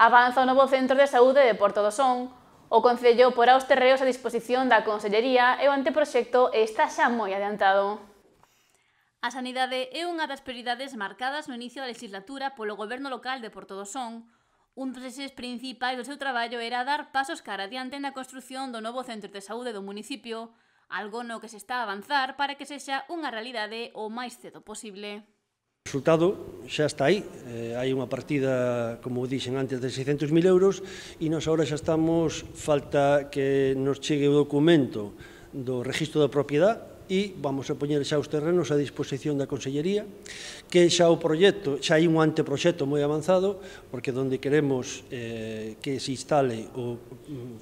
Avanza o novo centro de saúde de Porto do Son. O Concello porá os terreos a disposición da Consellería e o anteproxecto está xa moi adiantado. A sanidade é unha das prioridades marcadas no inicio da legislatura polo Goberno local de Porto do Son. Un dos eixes principais do seu traballo era dar pasos cara adiante na construción do novo centro de saúde do municipio, algo no que se está a avanzar para que sexa unha realidade o máis cedo posible. O resultado xa está aí, hai unha partida, como dixen antes, de 600.000 euros e nós agora xa estamos, falta que nos chegue o documento do registro da propiedade e vamos a poñer xa os terrenos a disposición da Consellería, que xa o proxecto, xa hai un anteproxecto moi avanzado, porque onde queremos que se instale o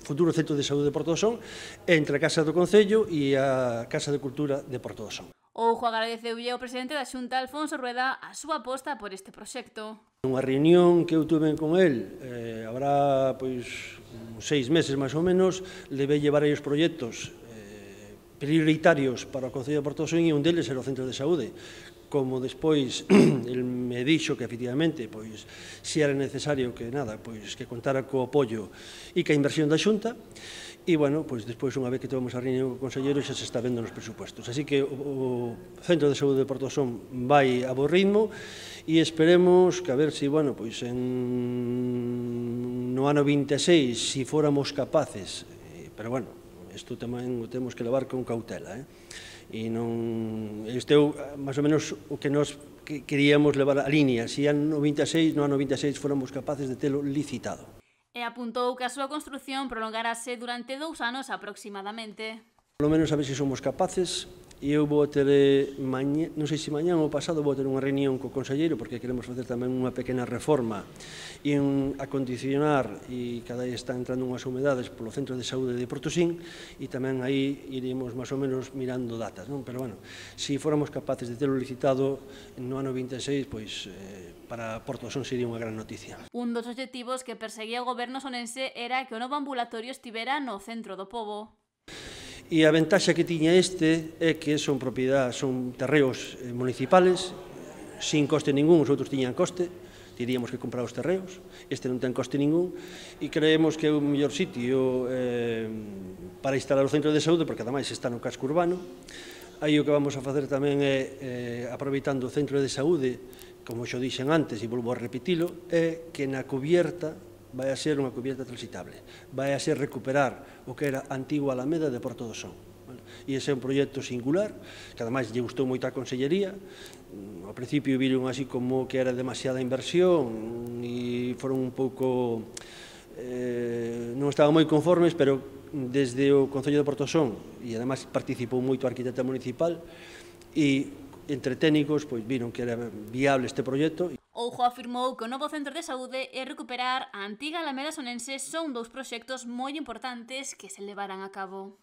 futuro centro de saúde de Porto do Son, entre a Casa do Concello e a Casa de Cultura de Porto do Son. Oujo agradeceulle ao presidente da Xunta, Alfonso Rueda, a súa aposta por este proxecto. Unha reunión que eu tuve con el, habrá pois 6 meses máis ou menos, levei varios proxectos prioritarios para o Concello de Porto do Son e un deles era o centro de saúde. Como despois el me dixo que efectivamente pois si era necesario que nada, pois que contara co apoio e ca inversión da Xunta. E, bueno, pois despois, unha vez que tivemos a reunión co conselleiro, xa se está vendo nos presupuestos. Así que o Centro de Saúde de Porto do Son vai a bo ritmo e esperemos que a ver se, bueno, pois no ano 26, se fóramos capaces, pero, bueno, isto tamén o temos que levar con cautela, e non, este é máis ou menos o que nós queríamos levar a línea, se no ano 26 fóramos capaces de telo licitado. E apuntou que a súa construción prolongarase durante 2 anos aproximadamente. Polo menos a ver se somos capaces, e eu vou ter, non sei se mañán ou pasado, vou ter unha reunión co conselleiro, porque queremos facer tamén unha pequena reforma e acondicionar, e cada vez está entrando unhas humedades polo Centro de Saúde de Portosín, e tamén aí iremos máis ou menos mirando datas, non? Pero, bueno, se fóramos capaces de telo licitado no ano 26, pois para Porto do Son sería unha gran noticia. Un dos obxectivos que perseguía o goberno sonense era que o novo ambulatorio estivera no centro do pobo. E a ventaxa que tiña este é que son terreos municipales, sin coste ningún, os outros tiñan coste, teríamos que comprar os terreos, este non ten coste ningún, e creemos que é o mellor sitio para instalar o centro de saúde, porque ademais está no casco urbano. Aí o que vamos a facer tamén é, aproveitando o centro de saúde, como xo dixen antes, e volvo a repetilo, é que na cubierta vai a ser unha cubierta transitable, vai a ser recuperar o que era a antigua Alameda de Porto do Son. E ese é un proxecto singular, que ademais lle gustou moito a Consellería. Ao principio viron así como que era demasiada inversión e foron un pouco, non estaban moi conformes, pero desde o Concello de Porto do Son, e ademais participou moito a arquitecta municipal, e entre técnicos viron que era viable este proxecto. Oujo afirmou que o novo centro de saúde e recuperar a antiga Alameda sonense son 2 proxectos moi importantes que se levarán a cabo.